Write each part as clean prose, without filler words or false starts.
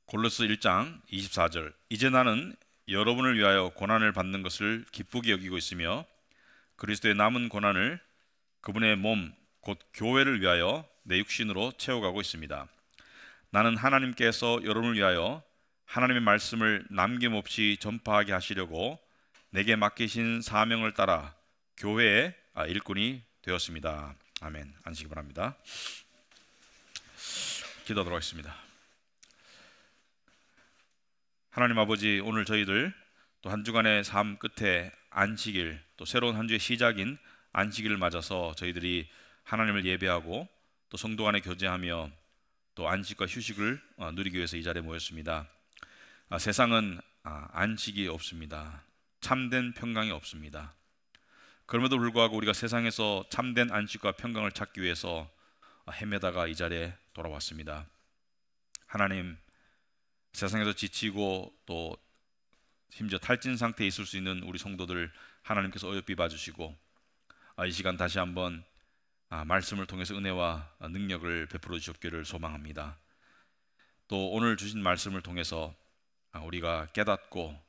골로새 1장 24절. 이제 나는 여러분을 위하여 고난을 받는 것을 기쁘게 여기고 있으며 그리스도의 남은 고난을 그분의 몸 곧 교회를 위하여 내 육신으로 채워가고 있습니다. 나는 하나님께서 여러분을 위하여 하나님의 말씀을 남김없이 전파하게 하시려고 내게 맡기신 사명을 따라 교회의 일꾼이 되었습니다. 아멘. 앉으시기 바랍니다. 기도하도록 하겠습니다. 하나님 아버지, 오늘 저희들 또 한 주간의 삶 끝에 안식일, 또 새로운 한 주의 시작인 안식일을 맞아서 저희들이 하나님을 예배하고 또 성도 간에 교제하며 또 안식과 휴식을 누리기 위해서 이 자리에 모였습니다. 세상은 안식이 없습니다. 참된 평강이 없습니다. 그럼에도 불구하고 우리가 세상에서 참된 안식과 평강을 찾기 위해서 헤매다가 이 자리에 돌아왔습니다. 하나님, 세상에서 지치고 또 심지어 탈진 상태에 있을 수 있는 우리 성도들 하나님께서 어여삐 봐주시고 이 시간 다시 한번 말씀을 통해서 은혜와 능력을 베풀어 주셨기를 소망합니다. 또 오늘 주신 말씀을 통해서 우리가 깨닫고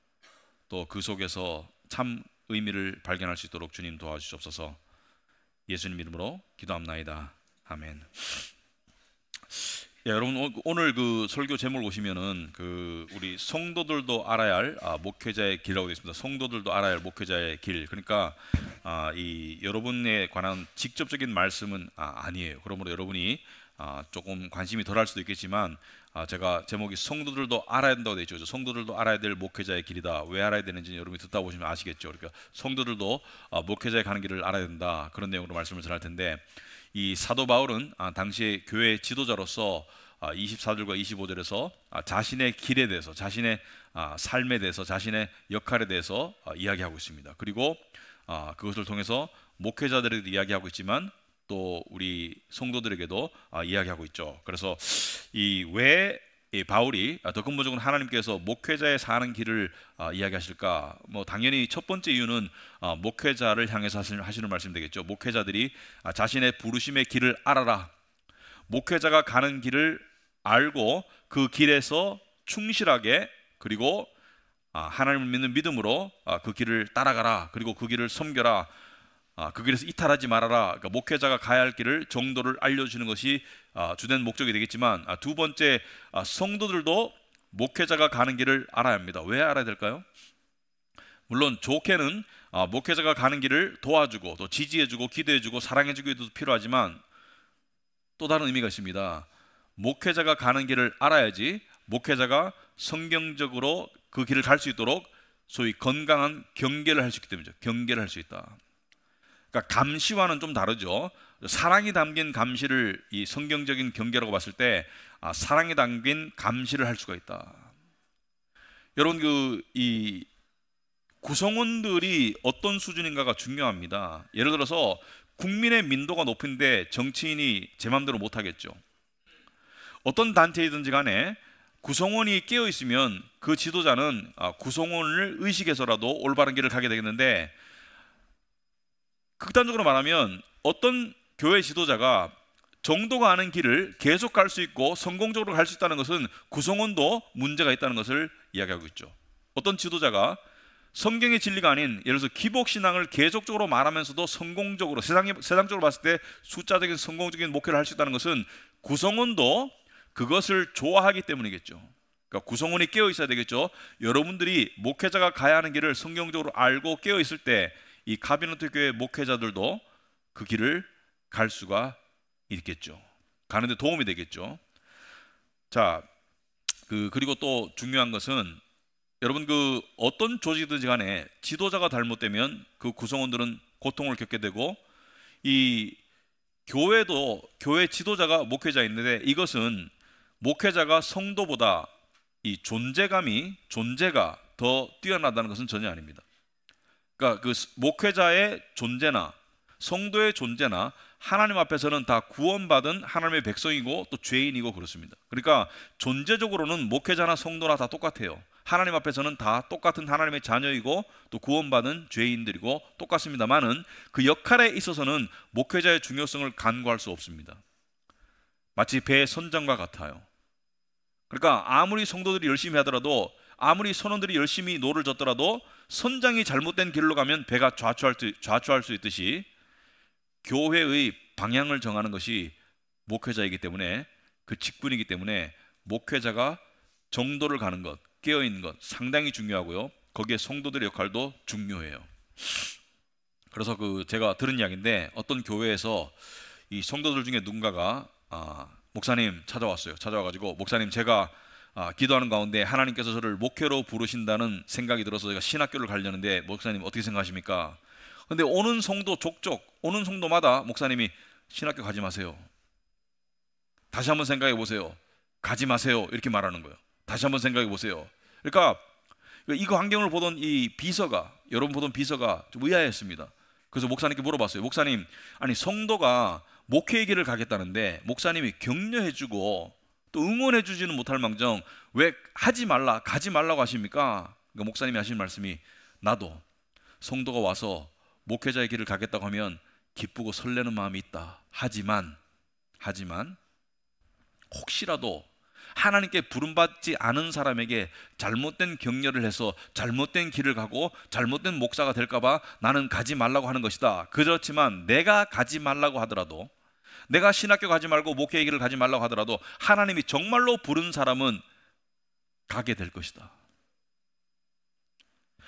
또 그 속에서 참 의미를 발견할 수 있도록 주님 도와주시옵소서. 예수님 이름으로 기도합나이다. 아멘. 여러분, 오늘 그 설교 제목을 보시면은 우리 성도들도 알아야 할 목회자의 길이라고 되어 있습니다. 성도들도 알아야 할 목회자의 길. 그러니까 이 여러분에 관한 직접적인 말씀은 아니에요. 그러므로 여러분이 조금 관심이 덜할 수도 있겠지만 제가 제목이 성도들도 알아야 된다고 되어 있죠. 성도들도 알아야 될 목회자의 길이다. 왜 알아야 되는지 여러분이 듣다 보시면 아시겠죠. 그러니까 성도들도 목회자의 가는 길을 알아야 된다. 그런 내용으로 말씀을 전할 텐데, 이 사도 바울은 당시의 교회 지도자로서 24절과 25절에서 자신의 길에 대해서, 자신의 삶에 대해서, 자신의 역할에 대해서 이야기하고 있습니다. 그리고 그것을 통해서 목회자들에게도 이야기하고 있지만 또 우리 성도들에게도 이야기하고 있죠. 그래서 왜 바울이 더 근본적으로 하나님께서 목회자의 사는 길을 이야기하실까? 당연히 첫 번째 이유는 목회자를 향해서 하시는 말씀 되겠죠. 목회자들이 자신의 부르심의 길을 알아라. 목회자가 가는 길을 알고 그 길에서 충실하게, 그리고 하나님을 믿는 믿음으로 그 길을 따라가라. 그리고 그 길을 섬겨라. 그 길에서 이탈하지 말아라. 그러니까 목회자가 가야 할 길을, 정도를 알려주는 것이 주된 목적이 되겠지만, 두 번째, 성도들도 목회자가 가는 길을 알아야 합니다. 왜 알아야 될까요? 물론 좋게는 목회자가 가는 길을 도와주고 또 지지해주고 기도해주고 사랑해주기도 필요하지만 또 다른 의미가 있습니다. 목회자가 가는 길을 알아야지 목회자가 성경적으로 그 길을 갈 수 있도록 소위 건강한 경계를 할 수 있기 때문이죠. 경계를 할 수 있다. 그러니까 감시와는 좀 다르죠. 사랑이 담긴 감시를 이 성경적인 경계라고 봤을 때 사랑이 담긴 감시를 할 수가 있다. 여러분, 이 구성원들이 어떤 수준인가가 중요합니다. 예를 들어서 국민의 민도가 높은데 정치인이 제 마음대로 못하겠죠. 어떤 단체이든지 간에 구성원이 깨어 있으면 그 지도자는 구성원을 의식해서라도 올바른 길을 가게 되겠는데, 극단적으로 말하면 어떤 교회 지도자가 정도가 아는 길을 계속 갈 수 있고 성공적으로 갈 수 있다는 것은 구성원도 문제가 있다는 것을 이야기하고 있죠. 어떤 지도자가 성경의 진리가 아닌, 예를 들어서 기복신앙을 계속적으로 말하면서도 성공적으로, 세상적으로 봤을 때 숫자적인 성공적인 목회를 할 수 있다는 것은 구성원도 그것을 좋아하기 때문이겠죠. 그러니까 구성원이 깨어 있어야 되겠죠. 여러분들이 목회자가 가야 하는 길을 성경적으로 알고 깨어 있을 때 이 카비노트 교회 목회자들도 그 길을 갈 수가 있겠죠. 가는데 도움이 되겠죠. 자, 그리고 또 중요한 것은, 여러분, 어떤 조직이든지 간에 지도자가 잘못되면 그 구성원들은 고통을 겪게 되고, 이 교회도 교회 지도자가 목회자인데, 이것은 목회자가 성도보다 이 존재가 더 뛰어나다는 것은 전혀 아닙니다. 그러니까 그 목회자의 존재나 성도의 존재나 하나님 앞에서는 다 구원받은 하나님의 백성이고 또 죄인이고 그렇습니다. 그러니까 존재적으로는 목회자나 성도나 다 똑같아요. 하나님 앞에서는 다 똑같은 하나님의 자녀이고 또 구원받은 죄인들이고 똑같습니다만은 그 역할에 있어서는 목회자의 중요성을 간과할 수 없습니다. 마치 배의 선장과 같아요. 그러니까 아무리 성도들이 열심히 하더라도, 아무리 선원들이 열심히 노를 젓더라도 선장이 잘못된 길로 가면 배가 좌초할 수 있듯이 교회의 방향을 정하는 것이 목회자이기 때문에, 그 직분이기 때문에 목회자가 정도를 가는 것, 깨어있는 것 상당히 중요하고요. 거기에 성도들의 역할도 중요해요. 그래서 제가 들은 이야기인데, 어떤 교회에서 이 성도들 중에 누군가가 목사님 찾아왔어요. 찾아와가지고, 목사님, 제가 기도하는 가운데 하나님께서 저를 목회로 부르신다는 생각이 들어서 제가 신학교를 가려는데 목사님 어떻게 생각하십니까? 근데 오는 성도마다 목사님이 신학교 가지 마세요, 다시 한번 생각해 보세요, 가지 마세요, 이렇게 말하는 거예요. 다시 한번 생각해 보세요. 그러니까 이거 환경을 보던 이 비서가, 여러분 보던 비서가 좀 의아했습니다. 그래서 목사님께 물어봤어요. 목사님, 아니 성도가 목회의 길을 가겠다는데 목사님이 격려해주고 또 응원해주지는 못할 망정 왜 하지 말라, 가지 말라고 하십니까? 그러니까 목사님이 하신 말씀이, 나도 성도가 와서 목회자의 길을 가겠다고 하면 기쁘고 설레는 마음이 있다. 하지만 혹시라도 하나님께 부름받지 않은 사람에게 잘못된 격려를 해서 잘못된 길을 가고 잘못된 목사가 될까봐 나는 가지 말라고 하는 것이다. 그렇지만 내가 가지 말라고 하더라도, 내가 신학교 가지 말고 목회의 길을 가지 말라고 하더라도 하나님이 정말로 부른 사람은 가게 될 것이다.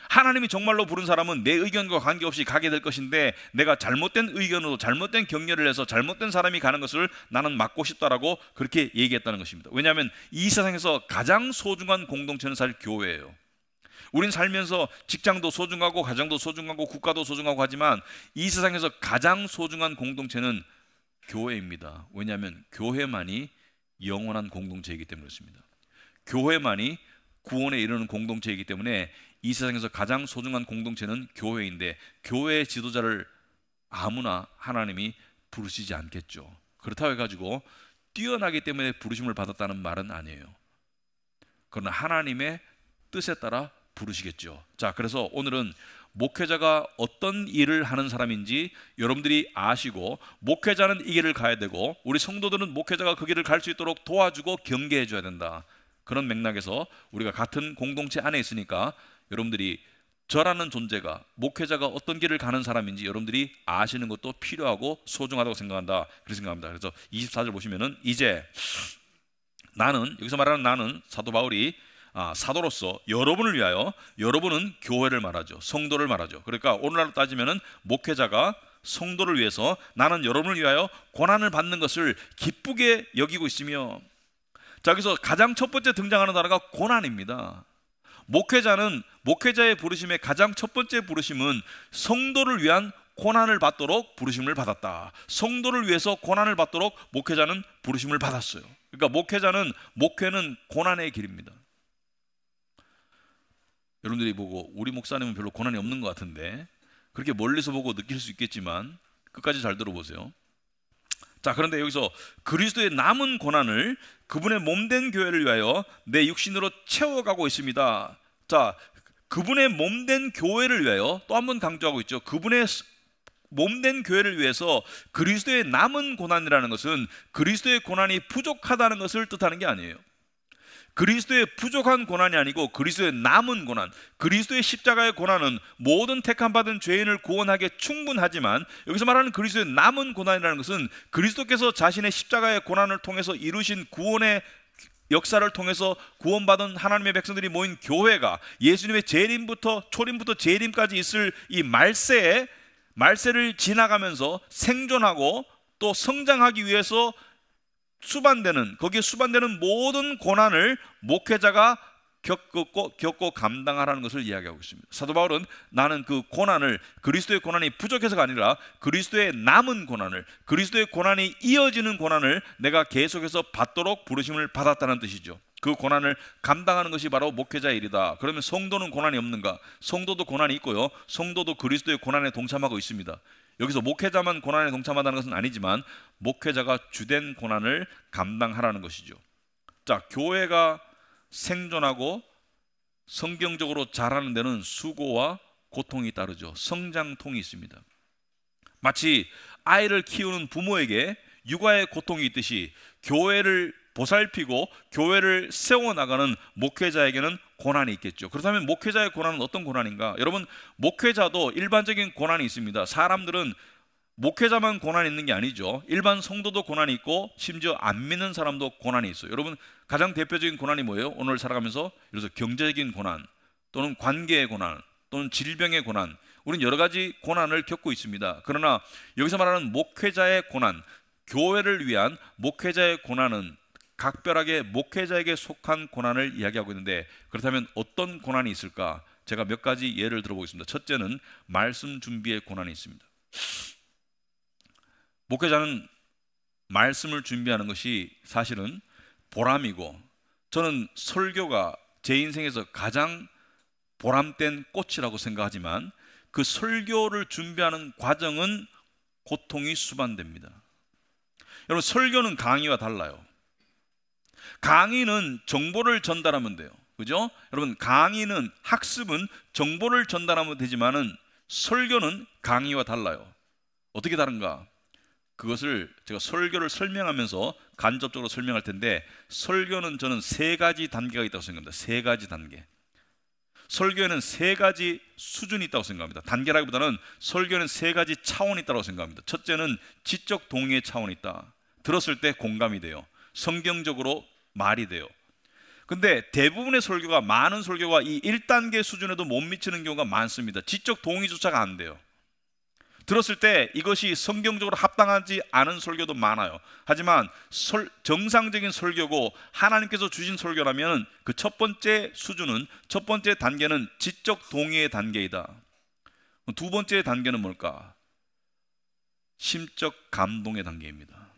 하나님이 정말로 부른 사람은 내 의견과 관계없이 가게 될 것인데, 내가 잘못된 의견으로 잘못된 격려를 해서 잘못된 사람이 가는 것을 나는 막고 싶다라고 그렇게 얘기했다는 것입니다. 왜냐하면 이 세상에서 가장 소중한 공동체는 사실 교회예요. 우린 살면서 직장도 소중하고 가정도 소중하고 국가도 소중하고 하지만 이 세상에서 가장 소중한 공동체는 교회입니다. 왜냐하면 교회만이 영원한 공동체이기 때문에 그렇습니다. 교회만이 구원에 이르는 공동체이기 때문에 이 세상에서 가장 소중한 공동체는 교회인데, 교회의 지도자를 아무나 하나님이 부르시지 않겠죠. 그렇다고 해가지고 뛰어나기 때문에 부르심을 받았다는 말은 아니에요. 그러나 하나님의 뜻에 따라 부르시겠죠. 자, 그래서 오늘은 목회자가 어떤 일을 하는 사람인지 여러분들이 아시고, 목회자는 이 길을 가야 되고 우리 성도들은 목회자가 그 길을 갈 수 있도록 도와주고 경계해 줘야 된다. 그런 맥락에서 우리가 같은 공동체 안에 있으니까 여러분들이 저라는 존재가, 목회자가 어떤 길을 가는 사람인지 여러분들이 아시는 것도 필요하고 소중하다고 생각한다. 그렇게 생각합니다. 그래서 24절 보시면은, 이제 나는, 여기서 말하는 나는 사도 바울이 사도로서 여러분을 위하여, 여러분은 교회를 말하죠. 성도를 말하죠. 그러니까 오늘날로 따지면은 목회자가 성도를 위해서, 나는 여러분을 위하여 고난을 받는 것을 기쁘게 여기고 있으며, 자, 여기서 가장 첫 번째 등장하는 단어가 고난입니다. 목회자의 부르심의 가장 첫 번째 부르심은 성도를 위한 고난을 받도록 부르심을 받았다. 성도를 위해서 고난을 받도록 목회자는 부르심을 받았어요. 그러니까 목회는 고난의 길입니다. 여러분들이 보고 우리 목사님은 별로 고난이 없는 것 같은데, 그렇게 멀리서 보고 느낄 수 있겠지만 끝까지 잘 들어보세요. 자, 그런데 여기서 그리스도의 남은 고난을 그분의 몸된 교회를 위하여 내 육신으로 채워가고 있습니다. 자, 그분의 몸된 교회를 위하여, 또 한 번 강조하고 있죠. 그분의 몸된 교회를 위해서 그리스도의 남은 고난이라는 것은 그리스도의 고난이 부족하다는 것을 뜻하는 게 아니에요. 그리스도의 부족한 고난이 아니고 그리스도의 남은 고난, 그리스도의 십자가의 고난은 모든 택함받은 죄인을 구원하기에 충분하지만, 여기서 말하는 그리스도의 남은 고난이라는 것은 그리스도께서 자신의 십자가의 고난을 통해서 이루신 구원의 역사를 통해서 구원받은 하나님의 백성들이 모인 교회가 예수님의 초림부터 재림까지 있을 이 말세를 지나가면서 생존하고 또 성장하기 위해서 거기에 수반되는 모든 고난을 목회자가 겪고 감당하라는 것을 이야기하고 있습니다. 사도 바울은 나는 그 고난을, 그리스도의 고난이 부족해서가 아니라 그리스도의 남은 고난을, 그리스도의 고난이 이어지는 고난을 내가 계속해서 받도록 부르심을 받았다는 뜻이죠. 그 고난을 감당하는 것이 바로 목회자의 일이다. 그러면 성도는 고난이 없는가? 성도도 고난이 있고요, 성도도 그리스도의 고난에 동참하고 있습니다. 여기서 목회자만 고난에 동참한다는 것은 아니지만 목회자가 주된 고난을 감당하라는 것이죠. 자, 교회가 생존하고 성경적으로 자라는 데는 수고와 고통이 따르죠. 성장통이 있습니다. 마치 아이를 키우는 부모에게 육아의 고통이 있듯이 교회를 보살피고 교회를 세워나가는 목회자에게는 고난이 있겠죠. 그렇다면 목회자의 고난은 어떤 고난인가? 여러분, 목회자도 일반적인 고난이 있습니다. 사람들은 목회자만 고난이 있는 게 아니죠. 일반 성도도 고난이 있고 심지어 안 믿는 사람도 고난이 있어요. 여러분, 가장 대표적인 고난이 뭐예요? 오늘 살아가면서 예를 들어서 경제적인 고난, 또는 관계의 고난, 또는 질병의 고난, 우리는 여러 가지 고난을 겪고 있습니다. 그러나 여기서 말하는 목회자의 고난, 교회를 위한 목회자의 고난은 각별하게 목회자에게 속한 고난을 이야기하고 있는데, 그렇다면 어떤 고난이 있을까? 제가 몇 가지 예를 들어보겠습니다. 첫째는 말씀 준비의 고난이 있습니다. 목회자는 말씀을 준비하는 것이 사실은 보람이고, 저는 설교가 제 인생에서 가장 보람된 꽃이라고 생각하지만 그 설교를 준비하는 과정은 고통이 수반됩니다. 여러분, 설교는 강의와 달라요. 강의는 정보를 전달하면 돼요. 그죠? 여러분, 강의는, 학습은 정보를 전달하면 되지만은 설교는 강의와 달라요. 어떻게 다른가? 그것을 제가 설교를 설명하면서 간접적으로 설명할 텐데, 설교는 저는 세 가지 단계가 있다고 생각합니다. 세 가지 단계. 설교에는 세 가지 수준이 있다고 생각합니다. 단계라기보다는 설교는 세 가지 차원이 있다고 생각합니다. 첫째는 지적 동의의 차원이 있다. 들었을 때 공감이 돼요. 성경적으로 말이 돼요. 근데 대부분의 설교가, 많은 설교가 이 1단계 수준에도 못 미치는 경우가 많습니다. 지적 동의조차가 안 돼요. 들었을 때 이것이 성경적으로 합당하지 않은 설교도 많아요. 하지만 정상적인 설교고 하나님께서 주신 설교라면 그 첫 번째 수준은, 첫 번째 단계는 지적 동의의 단계이다. 두 번째 단계는 뭘까? 심적 감동의 단계입니다.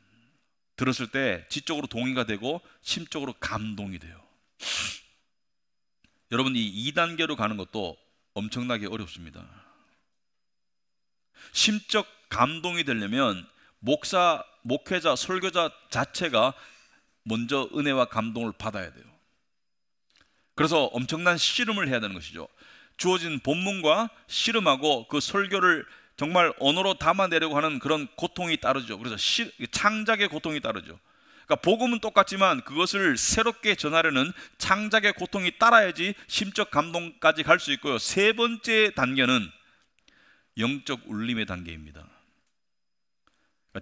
들었을 때 지적으로 동의가 되고 심적으로 감동이 돼요. 여러분, 이 2단계로 가는 것도 엄청나게 어렵습니다. 심적 감동이 되려면 목회자, 설교자 자체가 먼저 은혜와 감동을 받아야 돼요. 그래서 엄청난 씨름을 해야 되는 것이죠. 주어진 본문과 씨름하고 그 설교를 정말 언어로 담아내려고 하는 그런 고통이 따르죠. 그래서 창작의 고통이 따르죠. 그러니까 복음은 똑같지만 그것을 새롭게 전하려는 창작의 고통이 따라야지 심적 감동까지 갈 수 있고요. 세 번째 단계는 영적 울림의 단계입니다.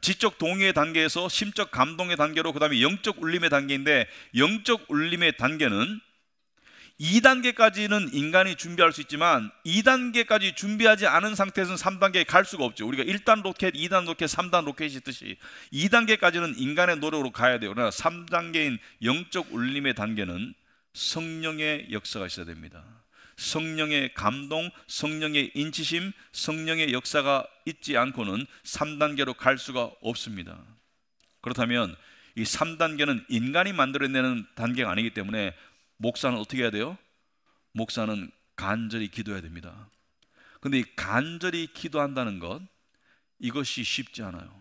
지적 동의의 단계에서 심적 감동의 단계로 그 다음에 영적 울림의 단계인데, 영적 울림의 단계는 2단계까지는 인간이 준비할 수 있지만 2단계까지 준비하지 않은 상태에서는 3단계에 갈 수가 없죠. 우리가 1단 로켓, 2단 로켓, 3단 로켓이 있듯이 2단계까지는 인간의 노력으로 가야 돼요. 그러나 3단계인 영적 울림의 단계는 성령의 역사가 있어야 됩니다. 성령의 감동, 성령의 인치심, 성령의 역사가 있지 않고는 3단계로 갈 수가 없습니다. 그렇다면 이 3단계는 인간이 만들어내는 단계가 아니기 때문에 목사는 어떻게 해야 돼요? 목사는 간절히 기도해야 됩니다. 근데 이 간절히 기도한다는 것, 이것이 쉽지 않아요.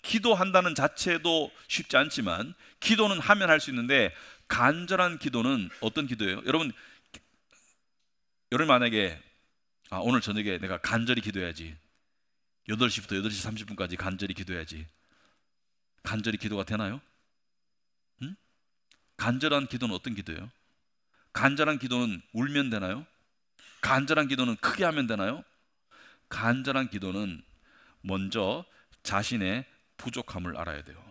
기도한다는 자체도 쉽지 않지만 기도는 하면 할 수 있는데, 간절한 기도는 어떤 기도예요? 여러분 만약에 오늘 저녁에 내가 간절히 기도해야지, 8시부터 8시 30분까지 간절히 기도해야지, 간절히 기도가 되나요? 간절한 기도는 어떤 기도예요? 간절한 기도는 울면 되나요? 간절한 기도는 크게 하면 되나요? 간절한 기도는 먼저 자신의 부족함을 알아야 돼요.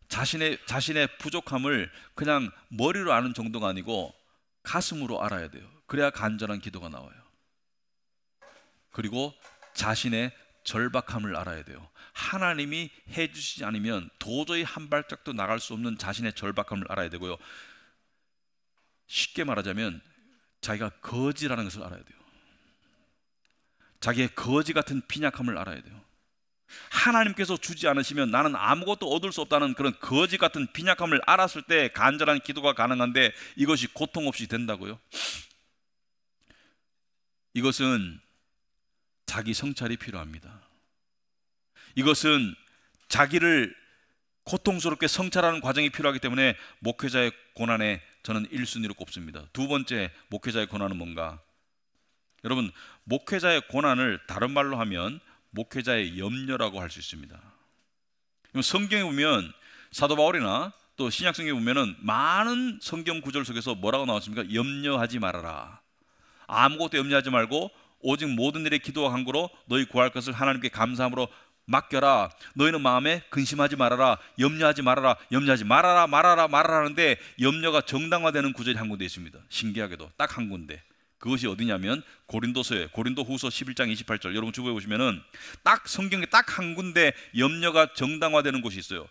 자신의 부족함을 그냥 머리로 아는 정도가 아니고 가슴으로 알아야 돼요. 그래야 간절한 기도가 나와요. 그리고 자신의 절박함을 알아야 돼요. 하나님이 해주시지 않으면 도저히 한 발짝도 나갈 수 없는 자신의 절박함을 알아야 되고요. 쉽게 말하자면 자기가 거지라는 것을 알아야 돼요. 자기의 거지 같은 빈약함을 알아야 돼요. 하나님께서 주지 않으시면 나는 아무것도 얻을 수 없다는 그런 거지 같은 빈약함을 알았을 때 간절한 기도가 가능한데, 이것이 고통 없이 된다고요? 이것은 자기 성찰이 필요합니다. 이것은 자기를 고통스럽게 성찰하는 과정이 필요하기 때문에 목회자의 고난에 저는 1순위로 꼽습니다. 두 번째, 목회자의 고난은 뭔가? 여러분, 목회자의 고난을 다른 말로 하면 목회자의 염려라고 할 수 있습니다. 성경에 보면 사도 바울이나 또 신약 성경에 보면은 많은 성경 구절 속에서 뭐라고 나왔습니까? 염려하지 말아라. 아무것도 염려하지 말고 오직 모든 일에 기도와 간구로 너희 구할 것을 하나님께 감사함으로 맡겨라. 너희는 마음에 근심하지 말아라. 염려하지 말아라. 염려하지 말아라. 말아라 하는데 염려가 정당화되는 구절이 한 군데 있습니다. 신기하게도 딱 한 군데. 그것이 어디냐면 고린도서에 고린도후서 11장 28절. 여러분 주부에 보시면은 딱 성경에 딱 한 군데 염려가 정당화되는 곳이 있어요.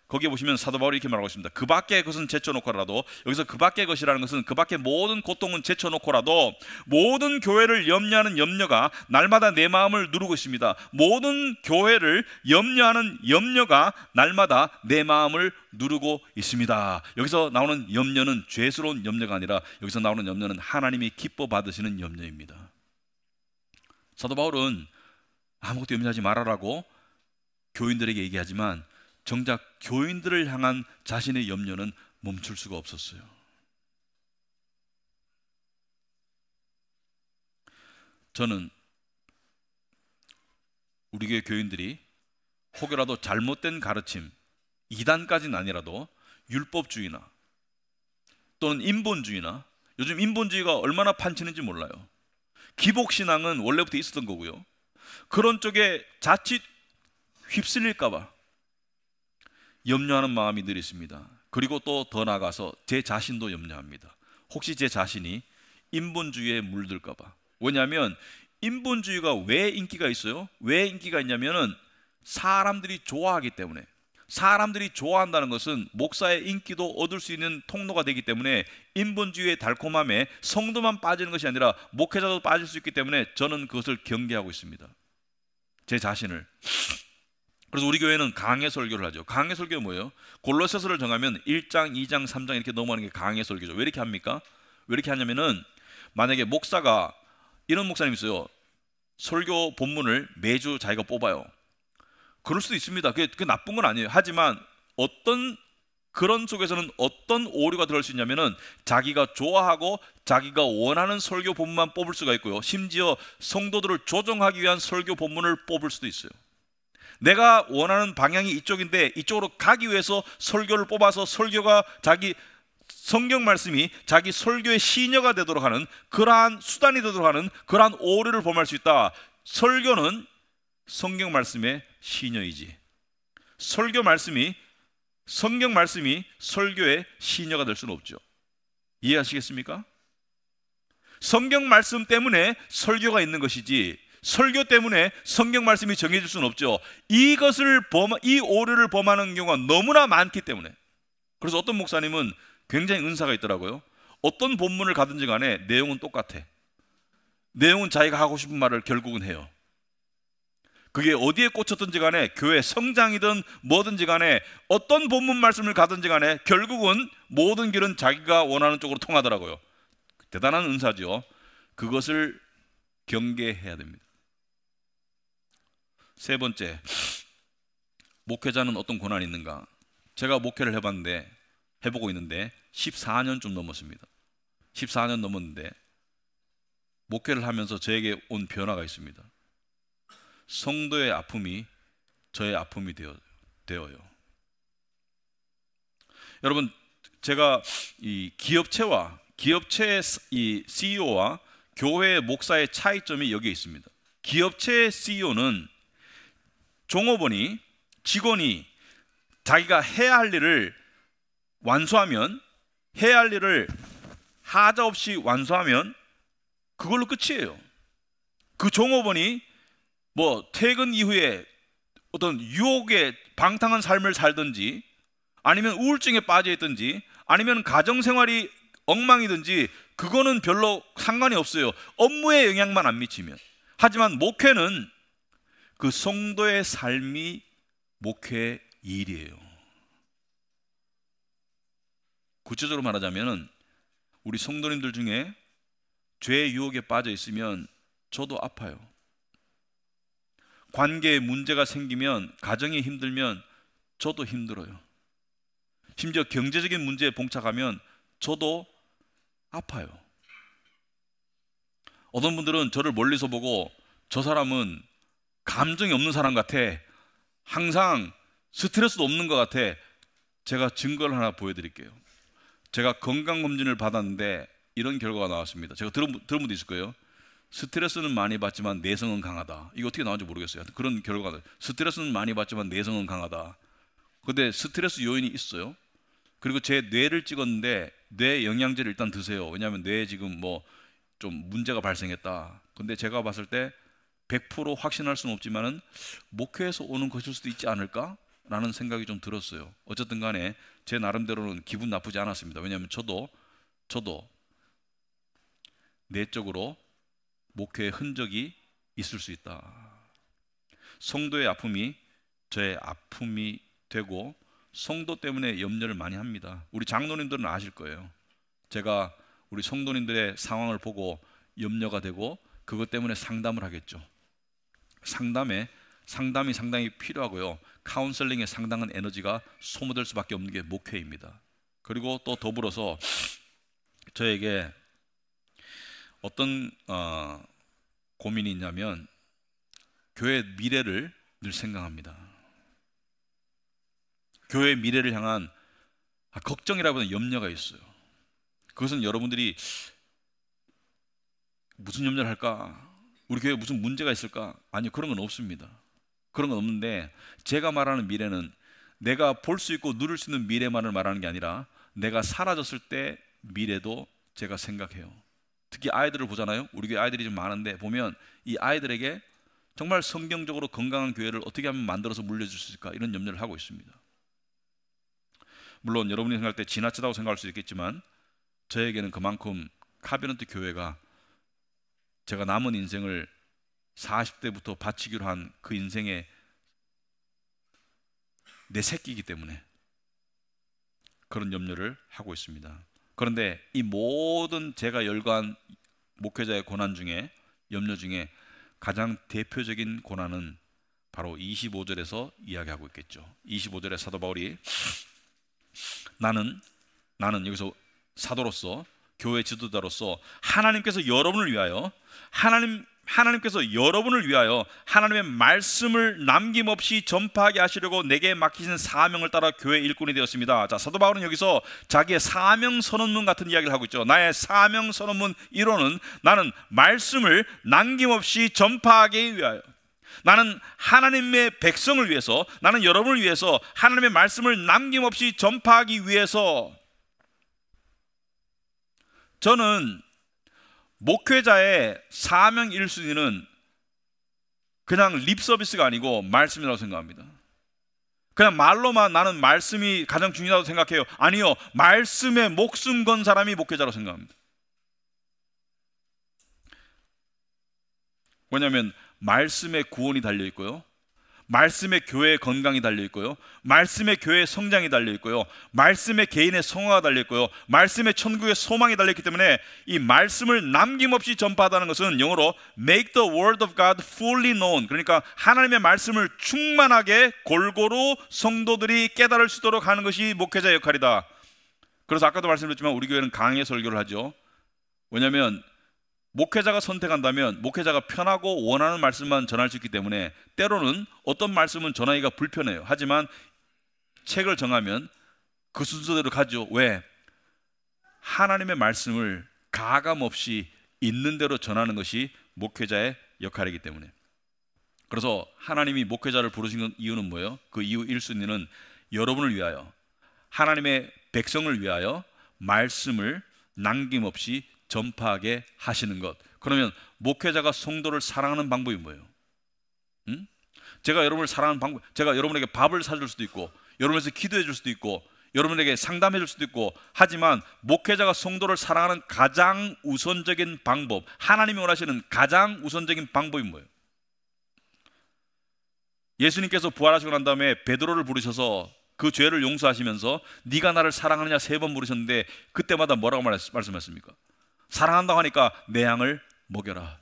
거기에 보시면 사도 바울이 이렇게 말하고 있습니다. 그 밖의 것은 제쳐놓고라도, 여기서 그 밖의 것이라는 것은 그 밖의 모든 고통은 제쳐놓고라도 모든 교회를 염려하는 염려가 날마다 내 마음을 누르고 있습니다. 모든 교회를 염려하는 염려가 날마다 내 마음을 누르고 있습니다. 여기서 나오는 염려는 죄스러운 염려가 아니라 여기서 나오는 염려는 하나님이 기뻐 받으시는 염려입니다. 사도 바울은 아무것도 염려하지 말아라고 교인들에게 얘기하지만 정작 교인들을 향한 자신의 염려는 멈출 수가 없었어요. 저는 우리 교회 교인들이 혹여라도 잘못된 가르침, 이단까지는 아니라도 율법주의나 또는 인본주의나, 요즘 인본주의가 얼마나 판치는지 몰라요. 기복신앙은 원래부터 있었던 거고요. 그런 쪽에 자칫 휩쓸릴까봐 염려하는 마음이 늘 있습니다. 그리고 또 더 나아가서 제 자신도 염려합니다. 혹시 제 자신이 인본주의에 물들까봐. 왜냐하면 인본주의가 왜 인기가 있어요? 왜 인기가 있냐면은 사람들이 좋아하기 때문에. 사람들이 좋아한다는 것은 목사의 인기도 얻을 수 있는 통로가 되기 때문에 인본주의의 달콤함에 성도만 빠지는 것이 아니라 목회자도 빠질 수 있기 때문에 저는 그것을 경계하고 있습니다. 제 자신을. 그래서 우리 교회는 강해 설교를 하죠. 강해 설교가 뭐예요? 골로새서를 정하면 1장, 2장, 3장 이렇게 넘어가는 게 강해 설교죠. 왜 이렇게 합니까? 왜 이렇게 하냐면은 만약에 목사가, 이런 목사님 있어요. 설교 본문을 매주 자기가 뽑아요. 그럴 수도 있습니다. 그게 나쁜 건 아니에요. 하지만 그런 속에서는 어떤 오류가 들어갈 수 있냐면은 자기가 좋아하고 자기가 원하는 설교 본문만 뽑을 수가 있고요. 심지어 성도들을 조정하기 위한 설교 본문을 뽑을 수도 있어요. 내가 원하는 방향이 이쪽인데 이쪽으로 가기 위해서 설교를 뽑아서 설교가 자기 성경 말씀이 자기 설교의 시녀가 되도록 하는, 그러한 수단이 되도록 하는 그러한 오류를 범할 수 있다. 설교는 성경 말씀의 시녀이지 성경 말씀이 설교의 시녀가 될 수는 없죠. 이해하시겠습니까? 성경 말씀 때문에 설교가 있는 것이지 설교 때문에 성경 말씀이 정해질 수는 없죠. 이 오류를 범하는 경우가 너무나 많기 때문에. 그래서 어떤 목사님은 굉장히 은사가 있더라고요. 어떤 본문을 가든지 간에 내용은 똑같아. 내용은 자기가 하고 싶은 말을 결국은 해요. 그게 어디에 꽂혔든지 간에, 교회 성장이든 뭐든지 간에, 어떤 본문 말씀을 가든지 간에 결국은 모든 길은 자기가 원하는 쪽으로 통하더라고요. 대단한 은사죠. 그것을 경계해야 됩니다. 세 번째, 목회자는 어떤 고난이 있는가? 제가 목회를 해보고 있는데 14년 좀 넘었습니다. 14년 넘었는데 목회를 하면서 저에게 온 변화가 있습니다. 성도의 아픔이 저의 아픔이 되어요. 여러분, 제가 이 기업체의 이 CEO와 교회 목사의 차이점이 여기에 있습니다. 기업체의 CEO는 종업원이, 직원이 자기가 해야 할 일을 하자 없이 완수하면 그걸로 끝이에요. 그 종업원이 퇴근 이후에 어떤 유혹에 방탕한 삶을 살든지, 아니면 우울증에 빠져 있든지, 아니면 가정생활이 엉망이든지 그거는 별로 상관이 없어요. 업무에 영향만 안 미치면. 하지만 목회는 그 성도의 삶이 목회의 일이에요. 구체적으로 말하자면 우리 성도님들 중에 죄의 유혹에 빠져 있으면 저도 아파요. 관계에 문제가 생기면, 가정이 힘들면 저도 힘들어요. 심지어 경제적인 문제에 봉착하면 저도 아파요. 어떤 분들은 저를 멀리서 보고 저 사람은 감정이 없는 사람 같아. 항상 스트레스도 없는 것 같아. 제가 증거를 하나 보여드릴게요. 제가 건강검진을 받았는데 이런 결과가 나왔습니다. 제가 들은 분도 있을 거예요. 스트레스는 많이 받지만 내성은 강하다. 이거 어떻게 나온지 모르겠어요. 그런 결과가. 스트레스는 많이 받지만 내성은 강하다. 근데 스트레스 요인이 있어요. 그리고 제 뇌를 찍었는데 뇌 영양제를 일단 드세요. 왜냐하면 뇌에 지금 뭐 좀 문제가 발생했다. 근데 제가 봤을 때 100% 확신할 수는 없지만은 목회에서 오는 것일 수도 있지 않을까? 라는 생각이 좀 들었어요. 어쨌든 간에 제 나름대로는 기분 나쁘지 않았습니다. 왜냐하면 저도 내적으로 목회의 흔적이 있을 수 있다. 성도의 아픔이 저의 아픔이 되고 성도 때문에 염려를 많이 합니다. 우리 장로님들은 아실 거예요. 제가 우리 성도님들의 상황을 보고 염려가 되고 그것 때문에 상담을 하겠죠. 상담이 상당히 필요하고요. 카운셀링에 상당한 에너지가 소모될 수밖에 없는 게 목회입니다. 그리고 또 더불어서 저에게 어떤 고민이 있냐면 교회 미래를 늘 생각합니다. 교회의 미래를 향한 걱정이라기보다는 염려가 있어요. 그것은 여러분들이 무슨 염려를 할까? 우리 교회에 무슨 문제가 있을까? 아니요, 그런 건 없습니다. 그런 건 없는데 제가 말하는 미래는 내가 볼 수 있고 누릴 수 있는 미래만을 말하는 게 아니라 내가 사라졌을 때 미래도 제가 생각해요. 특히 아이들을 보잖아요. 우리 교회 아이들이 좀 많은데 보면 이 아이들에게 정말 성경적으로 건강한 교회를 어떻게 하면 만들어서 물려줄 수 있을까? 이런 염려를 하고 있습니다. 물론 여러분이 생각할 때 지나치다고 생각할 수 있겠지만 저에게는 그만큼 카비넌트 교회가 제가 남은 인생을 40대부터 바치기로 한 그 인생의 내 새끼이기 때문에 그런 염려를 하고 있습니다. 그런데 이 모든 제가 열거한 목회자의 고난 중에 염려 중에 가장 대표적인 고난은 바로 25절에서 이야기하고 있겠죠. 25절에 사도 바울이 나는 여기서 사도로서 교회 지도자로서 하나님께서 여러분을 위하여 하나님의 말씀을 남김없이 전파하게 하시려고 내게 맡기신 사명을 따라 교회 일꾼이 되었습니다. 자, 사도 바울은 여기서 자기의 사명 선언문 같은 이야기를 하고 있죠. 나의 사명 선언문 1호는 나는 말씀을 남김없이 전파하기 위하여, 나는 하나님의 백성을 위해서, 나는 여러분을 위해서 하나님의 말씀을 남김없이 전파하기 위해서. 저는 목회자의 사명 1순위는 그냥 립 서비스가 아니고 말씀이라고 생각합니다. 그냥 말로만 나는 말씀이 가장 중요하다고 생각해요. 아니요, 말씀에 목숨 건 사람이 목회자라고 생각합니다. 왜냐하면 말씀에 구원이 달려 있고요, 말씀에 교회의 건강이 달려 있고요, 말씀에 교회의 성장이 달려 있고요, 말씀에 개인의 성화가 달려 있고요, 말씀에 천국의 소망이 달려 있기 때문에 이 말씀을 남김없이 전파하다는 것은 영어로 make the word of God fully known, 그러니까 하나님의 말씀을 충만하게 골고루 성도들이 깨달을 수 있도록 하는 것이 목회자의 역할이다. 그래서 아까도 말씀드렸지만 우리 교회는 강의 설교를 하죠. 왜냐하면 목회자가 선택한다면 목회자가 편하고 원하는 말씀만 전할 수 있기 때문에 때로는 어떤 말씀은 전하기가 불편해요. 하지만 책을 정하면 그 순서대로 가죠. 왜? 하나님의 말씀을 가감없이 있는 대로 전하는 것이 목회자의 역할이기 때문에. 그래서 하나님이 목회자를 부르신 이유는 뭐예요? 그 이유 1순위는 여러분을 위하여, 하나님의 백성을 위하여 말씀을 남김없이 전파하게 하시는 것. 그러면 목회자가 성도를 사랑하는 방법이 뭐예요? 제가 여러분을 사랑하는 방법, 제가 여러분에게 밥을 사줄 수도 있고, 여러분에서 기도해 줄 수도 있고, 여러분에게 상담해 줄 수도 있고, 하지만 목회자가 성도를 사랑하는 가장 우선적인 방법, 하나님이 원하시는 가장 우선적인 방법이 뭐예요? 예수님께서 부활하시고 난 다음에 베드로를 부르셔서 그 죄를 용서하시면서 네가 나를 사랑하느냐 3번 물으셨는데 그때마다 뭐라고 말씀하셨습니까? 사랑한다고 하니까 내 양을 먹여라,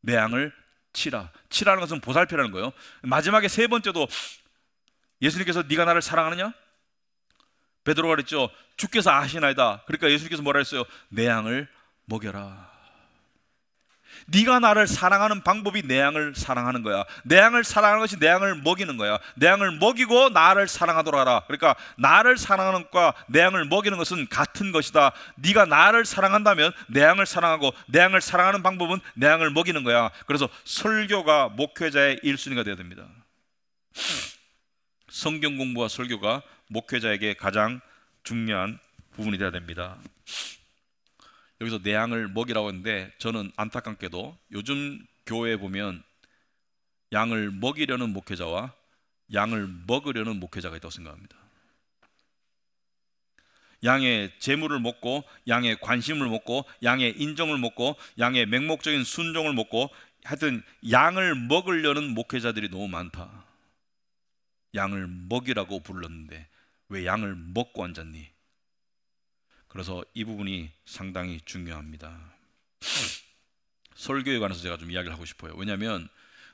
내 양을 치라는 것은 보살피라는 거예요. 마지막에 3번째도 예수님께서 네가 나를 사랑하느냐? 베드로가 그랬죠. 주께서 아시나이다. 그러니까 예수님께서 뭐라 했어요? 내 양을 먹여라. 네가 나를 사랑하는 방법이 내 양을 사랑하는 거야. 내 양을 사랑하는 것이 내 양을 먹이는 거야. 내 양을 먹이고 나를 사랑하도록 하라. 그러니까 나를 사랑하는 것과 내 양을 먹이는 것은 같은 것이다. 네가 나를 사랑한다면 내 양을 사랑하고, 내 양을 사랑하는 방법은 내 양을 먹이는 거야. 그래서 설교가 목회자의 1순위가 되어야 됩니다. 성경 공부와 설교가 목회자에게 가장 중요한 부분이 되어야 됩니다. 여기서 내 양을 먹이라고 했는데, 저는 안타깝게도 요즘 교회에 보면 양을 먹이려는 목회자와 양을 먹으려는 목회자가 있다고 생각합니다. 양의 재물을 먹고, 양의 관심을 먹고, 양의 인정을 먹고, 양의 맹목적인 순종을 먹고, 하여튼 양을 먹으려는 목회자들이 너무 많다. 양을 먹이라고 불렀는데 왜 양을 먹고 앉았니? 그래서 이 부분이 상당히 중요합니다. 설교에 관해서 제가 좀 이야기를 하고 싶어요. 왜냐하면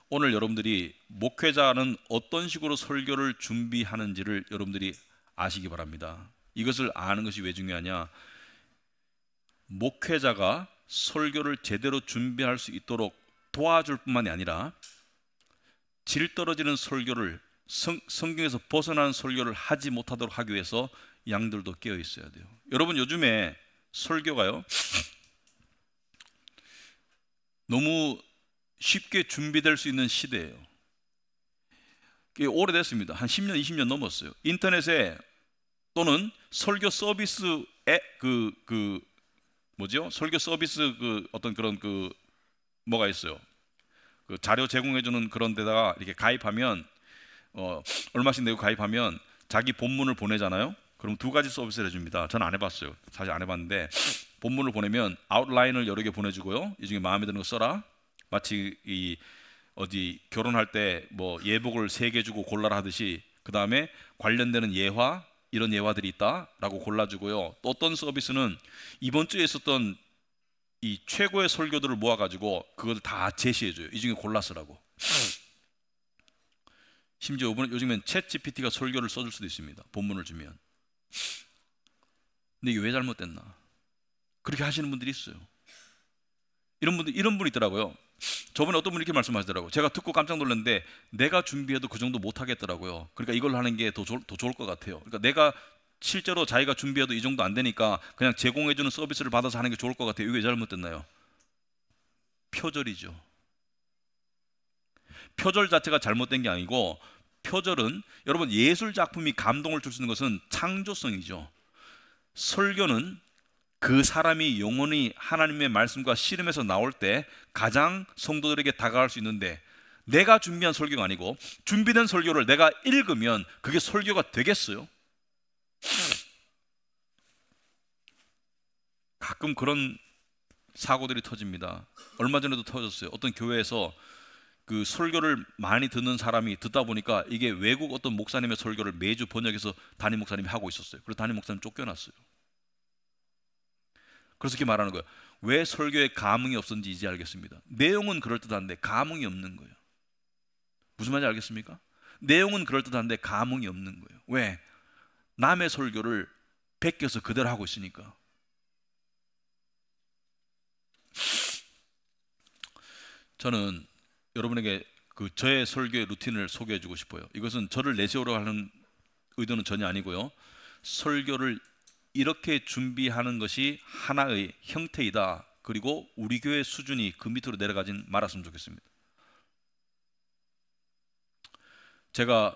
오늘 여러분들이 목회자는 어떤 식으로 설교를 준비하는지를 여러분들이 아시기 바랍니다. 이것을 아는 것이 왜 중요하냐? 목회자가 설교를 제대로 준비할 수 있도록 도와줄 뿐만이 아니라 질 떨어지는 설교를, 성경에서 벗어나는 설교를 하지 못하도록 하기 위해서 양들도 깨어 있어야 돼요. 여러분, 요즘에 설교가요 너무 쉽게 준비될 수 있는 시대예요. 이게 오래됐습니다. 한 10년, 20년 넘었어요. 인터넷에 또는 설교 서비스에 설교 서비스 어떤 그런 뭐가 있어요. 그 자료 제공해주는 그런 데다가 이렇게 가입하면 얼마씩 내고 가입하면 자기 본문을 보내잖아요. 그럼 두 가지 서비스를 해줍니다. 저는 안 해봤어요. 사실 안 해봤는데, 본문을 보내면 아웃라인을 여러 개 보내주고요. 이 중에 마음에 드는 거 써라. 마치 어디 결혼할 때 뭐 예복을 3개 주고 골라라 하듯이, 그 다음에 관련되는 예화, 이런 예화들이 있다라고 골라주고요. 또 어떤 서비스는 이번 주에 있었던 이 최고의 설교들을 모아가지고 그걸 다 제시해줘요. 이 중에 골라 쓰라고. 심지어 요즘엔 챗 GPT가 설교를 써줄 수도 있습니다. 본문을 주면. 근데 이게 왜 잘못됐나? 그렇게 하시는 분들이 있어요. 이런 분 있더라고요. 저번에 어떤 분이 이렇게 말씀하시더라고요. 제가 듣고 깜짝 놀랐는데, 내가 준비해도 그 정도 못 하겠더라고요. 그러니까 이걸 하는 게 더 좋을 것 같아요. 그러니까 내가 실제로 자기가 준비해도 이 정도 안 되니까 그냥 제공해주는 서비스를 받아서 하는 게 좋을 것 같아요. 이게 왜 잘못됐나요? 표절이죠. 표절 자체가 잘못된 게 아니고, 표절은, 여러분, 예술 작품이 감동을 줄 수 있는 것은 창조성이죠. 설교는 그 사람이 영원히 하나님의 말씀과 씨름에서 나올 때 가장 성도들에게 다가갈 수 있는데, 내가 준비한 설교가 아니고 준비된 설교를 내가 읽으면 그게 설교가 되겠어요? 가끔 그런 사고들이 터집니다. 얼마 전에도 터졌어요. 어떤 교회에서 그 설교를 많이 듣는 사람이 듣다 보니까 이게 외국 어떤 목사님의 설교를 매주 번역해서 담임 목사님이 하고 있었어요. 그래서 담임 목사님 쫓겨났어요. 그래서 이렇게 말하는 거예요. 왜 설교에 감흥이 없었는지 이제 알겠습니다. 내용은 그럴듯한데 감흥이 없는 거예요. 무슨 말인지 알겠습니까? 내용은 그럴듯한데 감흥이 없는 거예요. 왜? 남의 설교를 베껴서 그대로 하고 있으니까. 저는 여러분에게 저의 설교의 루틴을 소개해 주고 싶어요. 이것은 저를 내세우려 하는 의도는 전혀 아니고요. 설교를 이렇게 준비하는 것이 하나의 형태이다. 그리고 우리 교회 수준이 그 밑으로 내려가진 말았으면 좋겠습니다. 제가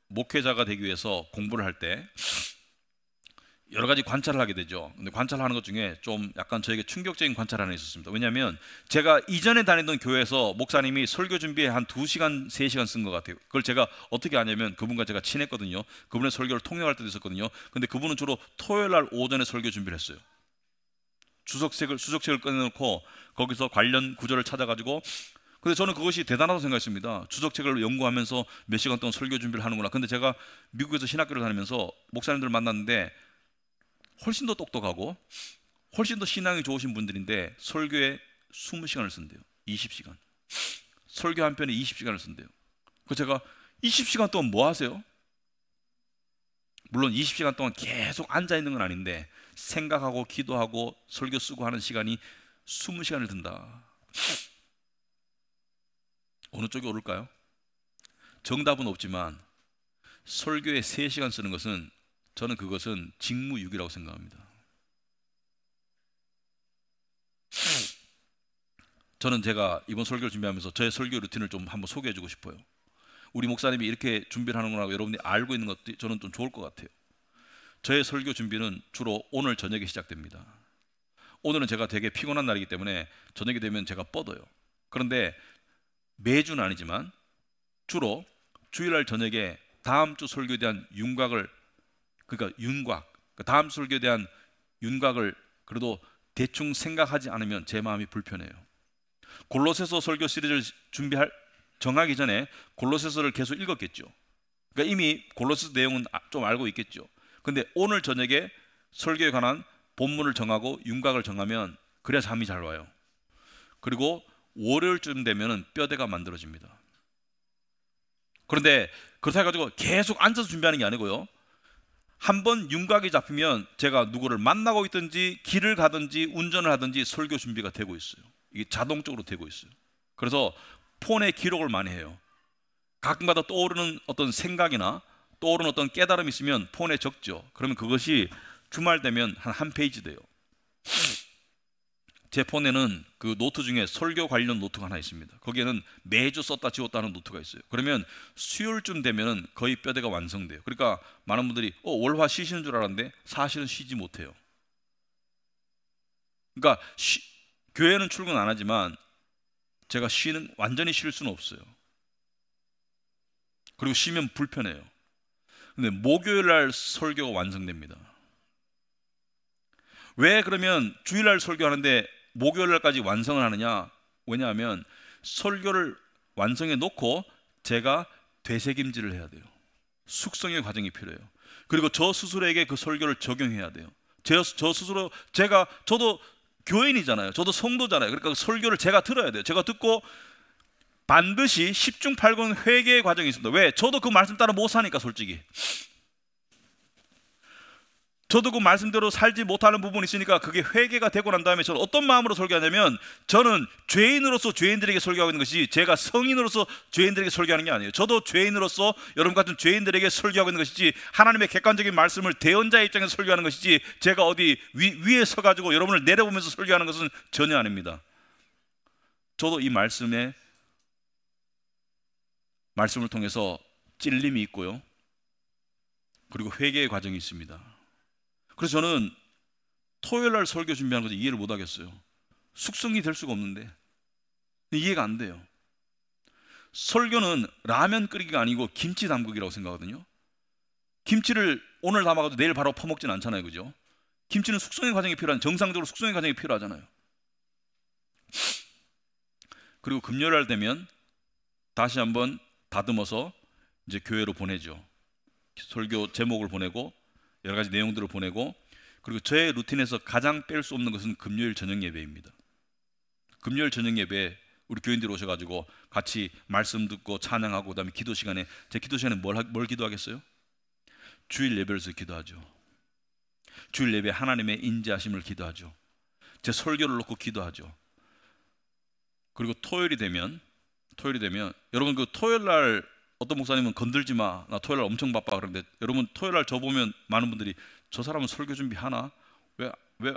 목회자가 되기 위해서 공부를 할 때 여러 가지 관찰을 하게 되죠. 근데 관찰하는 것 중에 좀 약간 저에게 충격적인 관찰 하나 있었습니다. 왜냐하면 제가 이전에 다니던 교회에서 목사님이 설교 준비에 한 2시간, 3시간 쓴 것 같아요. 그걸 제가 어떻게 아냐면 그분과 제가 친했거든요. 그분의 설교를 통역할 때도 있었거든요. 근데 그분은 주로 토요일 날 오전에 설교 준비를 했어요. 수적책을 꺼내놓고 거기서 관련 구절을 찾아가지고, 근데 저는 그것이 대단하다고 생각했습니다. 주석책을 연구하면서 몇 시간 동안 설교 준비를 하는구나. 근데 제가 미국에서 신학교를 다니면서 목사님들을 만났는데 훨씬 더 똑똑하고 훨씬 더 신앙이 좋으신 분들인데 설교에 20시간을 쓴대요. 20시간. 설교 한 편에 20시간을 쓴대요. 그래서 제가 20시간 동안 뭐 하세요? 물론 20시간 동안 계속 앉아있는 건 아닌데 생각하고 기도하고 설교 쓰고 하는 시간이 20시간을 든다. 어느 쪽이 옳을까요? 정답은 없지만 설교에 3시간 쓰는 것은, 저는 그것은 직무유기라고 생각합니다. 저는 제가 이번 설교를 준비하면서 저의 설교 루틴을 좀 한번 소개해 주고 싶어요. 우리 목사님이 이렇게 준비를 하는구나 여러분들이 알고 있는 것도 저는 좀 좋을 것 같아요. 저의 설교 준비는 주로 오늘 저녁에 시작됩니다. 오늘은 제가 되게 피곤한 날이기 때문에 저녁이 되면 제가 뻗어요. 그런데 매주는 아니지만 주로 주일날 저녁에 다음 주 설교에 대한 윤곽을, 그러니까 윤곽, 다음 설교에 대한 윤곽을 그래도 대충 생각하지 않으면 제 마음이 불편해요. 골로새서 설교 시리즈를 정하기 전에 골로새서를 계속 읽었겠죠. 그러니까 이미 골로새서 내용은 좀 알고 있겠죠. 근데 오늘 저녁에 설교에 관한 본문을 정하고 윤곽을 정하면 그래야 잠이 잘 와요. 그리고 월요일쯤 되면은 뼈대가 만들어집니다. 그런데 그렇다 해가지고 계속 앉아서 준비하는 게 아니고요. 한번 윤곽이 잡히면 제가 누구를 만나고 있든지 길을 가든지 운전을 하든지 설교 준비가 되고 있어요. 이게 자동적으로 되고 있어요. 그래서 폰에 기록을 많이 해요. 가끔가다 떠오르는 어떤 생각이나 떠오르는 어떤 깨달음이 있으면 폰에 적죠. 그러면 그것이 주말 되면 한 페이지 돼요. 제 폰에는 그 노트 중에 설교 관련 노트가 하나 있습니다. 거기에는 매주 썼다 지웠다는 노트가 있어요. 그러면 수요일쯤 되면 거의 뼈대가 완성돼요. 그러니까 많은 분들이 월화 쉬시는 줄 알았는데 사실은 쉬지 못해요. 그러니까 교회는 출근 안 하지만 제가 완전히 쉴 수는 없어요. 그리고 쉬면 불편해요. 근데 목요일 날 설교가 완성됩니다. 왜 그러면 주일날 설교하는데 목요일 날까지 완성을 하느냐? 왜냐하면 설교를 완성해 놓고 제가 되새김질을 해야 돼요. 숙성의 과정이 필요해요. 그리고 저 스스로에게 그 설교를 적용해야 돼요. 저 스스로 저도 교인이잖아요. 저도 성도잖아요. 그러니까 그 설교를 제가 들어야 돼요. 제가 듣고 반드시 10중 8구 회개의 과정이 있습니다. 왜? 저도 그 말씀 따라 못 사니까. 솔직히 저도 그 말씀대로 살지 못하는 부분이 있으니까 그게 회개가 되고 난 다음에 저는 어떤 마음으로 설교하냐면, 저는 죄인으로서 죄인들에게 설교하고 있는 것이 제가 성인으로서 죄인들에게 설교하는 게 아니에요. 저도 죄인으로서 여러분 같은 죄인들에게 설교하고 있는 것이지, 하나님의 객관적인 말씀을 대언자의 입장에서 설교하는 것이지, 제가 어디 위에 서가지고 여러분을 내려보면서 설교하는 것은 전혀 아닙니다. 저도 이 말씀을 통해서 찔림이 있고요, 그리고 회개의 과정이 있습니다. 그래서 저는 토요일 날 설교 준비하는 것을 이해를 못 하겠어요. 숙성이 될 수가 없는데 이해가 안 돼요. 설교는 라면 끓이기가 아니고 김치 담그기라고 생각하거든요. 김치를 오늘 담아가지고 내일 바로 퍼먹진 않잖아요, 그죠? 김치는 숙성의 과정이 정상적으로 숙성의 과정이 필요하잖아요. 그리고 금요일 날 되면 다시 한번 다듬어서 이제 교회로 보내죠. 설교 제목을 보내고 여러 가지 내용들을 보내고, 그리고 저의 루틴에서 가장 뺄 수 없는 것은 금요일 저녁 예배입니다. 금요일 저녁 예배 우리 교인들이 오셔가지고 같이 말씀 듣고 찬양하고, 그다음에 기도 시간에, 제 기도 시간에 뭘 기도하겠어요? 주일 예배에서 기도하죠. 주일 예배 하나님의 인자하심을 기도하죠. 제 설교를 놓고 기도하죠. 그리고 토요일이 되면 여러분, 그 토요일 날 어떤 목사님은 건들지 마, 나 토요일 날 엄청 바빠. 그런데 여러분, 토요일 날 저 보면 많은 분들이 저 사람은 설교 준비하나? 왜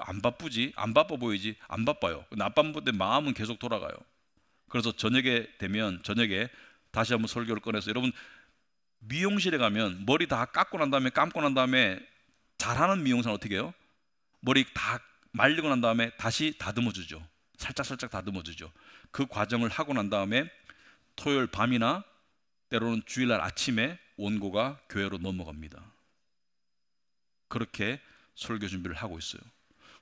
안 바쁘지? 안 바빠 보이지? 안 바빠요. 안 바쁜데 마음은 계속 돌아가요. 그래서 저녁에 다시 한번 설교를 꺼내서, 여러분 미용실에 가면 머리 다 감고 난 다음에 잘하는 미용사는 어떻게 해요? 머리 다 말리고 난 다음에 다시 다듬어 주죠. 살짝 다듬어 주죠. 그 과정을 하고 난 다음에 토요일 밤이나 때로는 주일날 아침에 원고가 교회로 넘어갑니다. 그렇게 설교 준비를 하고 있어요.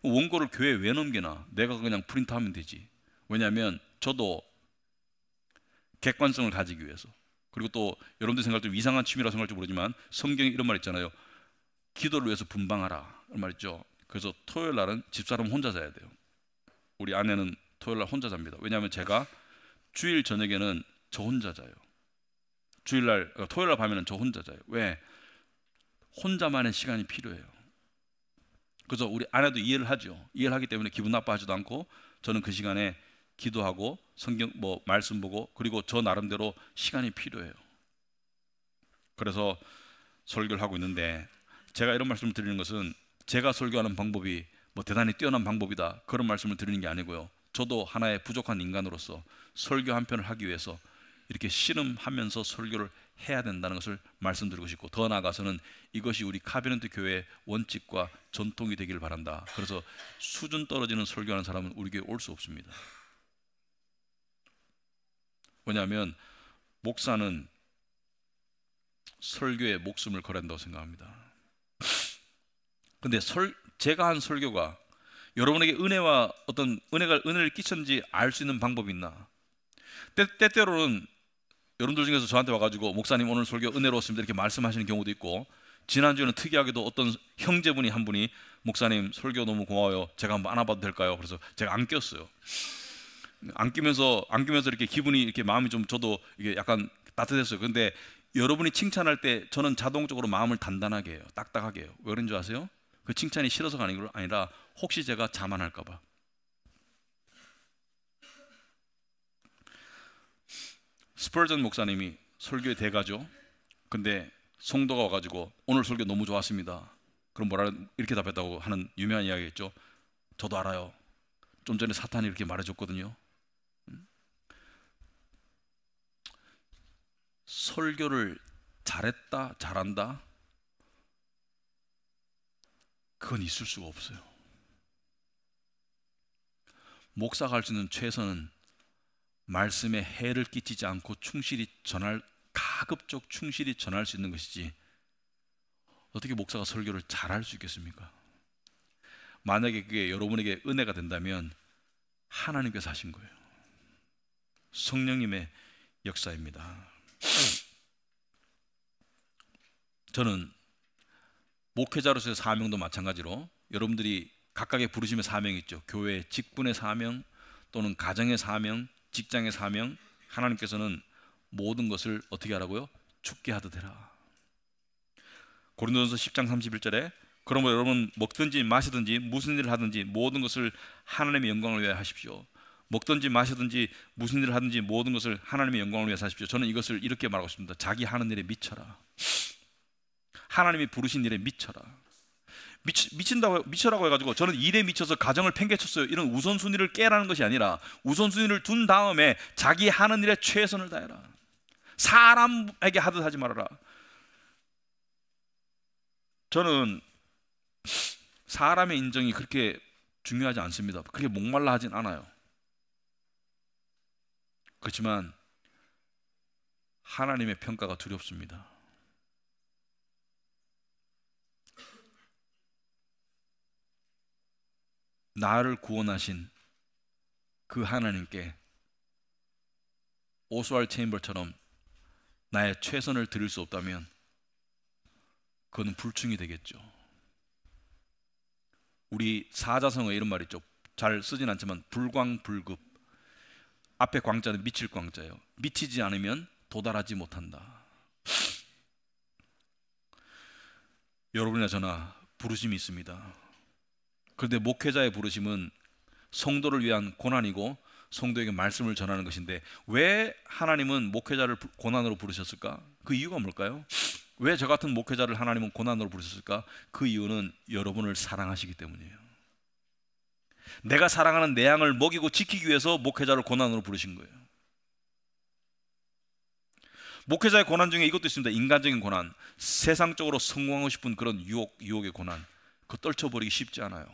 원고를 교회에 왜 넘기나? 내가 그냥 프린트하면 되지. 왜냐하면 저도 객관성을 가지기 위해서, 그리고 또 여러분들 생각할 때 이상한 취미라고 생각할지 모르지만 성경에 이런 말 있잖아요. 기도를 위해서 분방하라, 그 말 있죠. 그래서 토요일 날은 집사람 혼자 자야 돼요. 우리 아내는 토요일 날 혼자 잡니다. 왜냐하면 제가 주일 저녁에는 저 혼자 자요. 토요일 날 밤에는 저 혼자 자요. 왜? 혼자만의 시간이 필요해요. 그래서 우리 아내도 이해를 하죠. 이해를 하기 때문에 기분 나빠하지도 않고 저는 그 시간에 기도하고 성경 말씀 보고 그리고 저 나름대로 시간이 필요해요. 그래서 설교를 하고 있는데 제가 이런 말씀을 드리는 것은 제가 설교하는 방법이 대단히 뛰어난 방법이다 그런 말씀을 드리는 게 아니고요. 저도 하나의 부족한 인간으로서 설교 한 편을 하기 위해서 이렇게 씨름하면서 설교를 해야 된다는 것을 말씀드리고 싶고, 더 나아가서는 이것이 우리 카비넌트 교회의 원칙과 전통이 되기를 바란다. 그래서 수준 떨어지는 설교하는 사람은 우리 교회에 올 수 없습니다. 왜냐하면 목사는 설교에 목숨을 걸어야 한다고 생각합니다. 근데 제가 한 설교가 여러분에게 은혜와 어떤 은혜를 끼쳤는지 알 수 있는 방법이 있나? 때때로는 여러분들 중에서 저한테 와가지고 목사님 오늘 설교 은혜로웠습니다 이렇게 말씀하시는 경우도 있고, 지난주에는 특이하게도 어떤 형제분이 한 분이 목사님 설교 너무 고마워요, 제가 한번 안아봐도 될까요? 그래서 제가 안 꼈어요. 안 끼면서 이렇게 기분이 이렇게 마음이 좀 저도 이게 약간 따뜻했어요. 근데 여러분이 칭찬할 때 저는 자동적으로 마음을 단단하게 해요. 딱딱하게 해요. 왜 그런 줄 아세요? 그 칭찬이 싫어서가 아니라 혹시 제가 자만할까 봐. 스펄전 목사님이 설교의 대가죠. 근데 성도가 와가지고 오늘 설교 너무 좋았습니다. 그럼 이렇게 답했다고 하는 유명한 이야기겠죠. 저도 알아요. 좀 전에 사탄이 이렇게 말해줬거든요. 설교를 잘했다, 잘한다, 그건 있을 수가 없어요. 목사가 할 수 있는 최선은 말씀에 해를 끼치지 않고 가급적 충실히 전할 수 있는 것이지, 어떻게 목사가 설교를 잘할 수 있겠습니까? 만약에 그게 여러분에게 은혜가 된다면 하나님께서 하신 거예요. 성령님의 역사입니다. 저는 목회자로서의 사명도 마찬가지로 여러분들이 각각의 부르심의 사명이 있죠. 교회 직분의 사명 또는 가정의 사명, 직장의 사명. 하나님께서는 모든 것을 어떻게 하라고요? 죽게 하듯 해라. 고린도전서 10장 31절에 그러므로 여러분 먹든지 마시든지 무슨 일을 하든지 모든 것을 하나님의 영광을 위하여 하십시오. 먹든지 마시든지 무슨 일을 하든지 모든 것을 하나님의 영광을 위해서 하십시오. 저는 이것을 이렇게 말하고 싶습니다. 자기 하는 일에 미쳐라. 하나님이 부르신 일에 미쳐라. 미쳐라고 해가지고 저는 일에 미쳐서 가정을 팽개쳤어요, 이런 우선순위를 깨라는 것이 아니라 우선순위를 둔 다음에 자기 하는 일에 최선을 다해라. 사람에게 하듯 하지 말아라. 저는 사람의 인정이 그렇게 중요하지 않습니다. 그렇게 목말라 하진 않아요. 그렇지만 하나님의 평가가 두렵습니다. 나를 구원하신 그 하나님께 오스왈드 체인버처럼 나의 최선을 드릴 수 없다면 그건 불충이 되겠죠. 우리 사자성어에 이런 말 있죠. 잘 쓰진 않지만 불광불급. 앞에 광자는 미칠 광자예요. 미치지 않으면 도달하지 못한다. 여러분이나 저나 부르심이 있습니다. 그런데 목회자의 부르심은 성도를 위한 고난이고 성도에게 말씀을 전하는 것인데, 왜 하나님은 목회자를 고난으로 부르셨을까? 그 이유가 뭘까요? 왜 저 같은 목회자를 하나님은 고난으로 부르셨을까? 그 이유는 여러분을 사랑하시기 때문이에요. 내가 사랑하는 내 양을 먹이고 지키기 위해서 목회자를 고난으로 부르신 거예요. 목회자의 고난 중에 이것도 있습니다. 인간적인 고난, 세상적으로 성공하고 싶은 그런 유혹의 고난, 그거 떨쳐버리기 쉽지 않아요.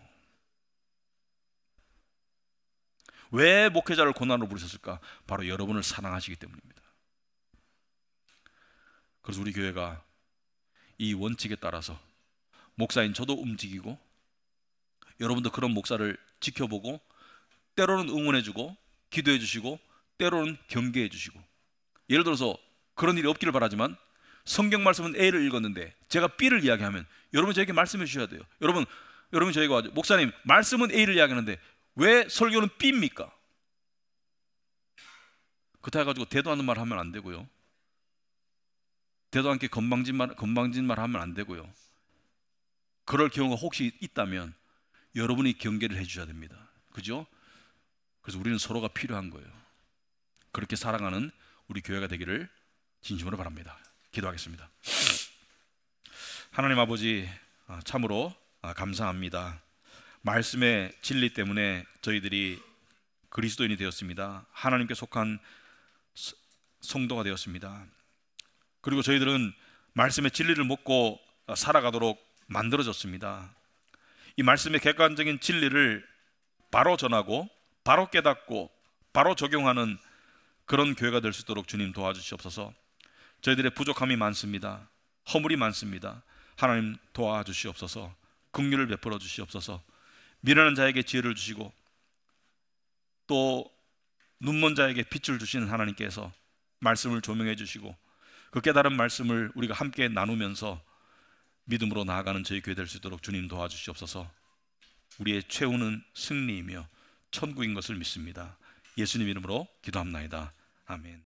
왜 목회자를 고난으로 부르셨을까? 바로 여러분을 사랑하시기 때문입니다. 그래서 우리 교회가 이 원칙에 따라서 목사인 저도 움직이고, 여러분도 그런 목사를 지켜보고, 때로는 응원해주고 기도해주시고 때로는 경계해주시고. 예를 들어서 그런 일이 없기를 바라지만 성경 말씀은 A를 읽었는데 제가 B를 이야기하면 여러분 저에게 말씀해 주셔야 돼요. 여러분 저에게 와서 목사님 말씀은 A를 이야기하는데 왜 설교는 B입니까? 그렇다 해가지고 대도 않는 말 하면 안 되고요. 대도 않게 건방진 말 하면 안 되고요. 그럴 경우가 혹시 있다면 여러분이 경계를 해주셔야 됩니다. 그죠? 그래서 우리는 서로가 필요한 거예요. 그렇게 살아가는 우리 교회가 되기를 진심으로 바랍니다. 기도하겠습니다. 하나님 아버지, 참으로 감사합니다. 말씀의 진리 때문에 저희들이 그리스도인이 되었습니다. 하나님께 속한 성도가 되었습니다. 그리고 저희들은 말씀의 진리를 먹고 살아가도록 만들어졌습니다. 이 말씀의 객관적인 진리를 바로 전하고 바로 깨닫고 바로 적용하는 그런 교회가 될 수 있도록 주님 도와주시옵소서. 저희들의 부족함이 많습니다. 허물이 많습니다. 하나님 도와주시옵소서. 긍휼을 베풀어 주시옵소서. 미련한 자에게 지혜를 주시고 또 눈먼 자에게 빛을 주시는 하나님께서 말씀을 조명해 주시고 그 깨달은 말씀을 우리가 함께 나누면서 믿음으로 나아가는 저희 교회 될 수 있도록 주님 도와주시옵소서. 우리의 최후는 승리이며 천국인 것을 믿습니다. 예수님 이름으로 기도합나이다. 아멘.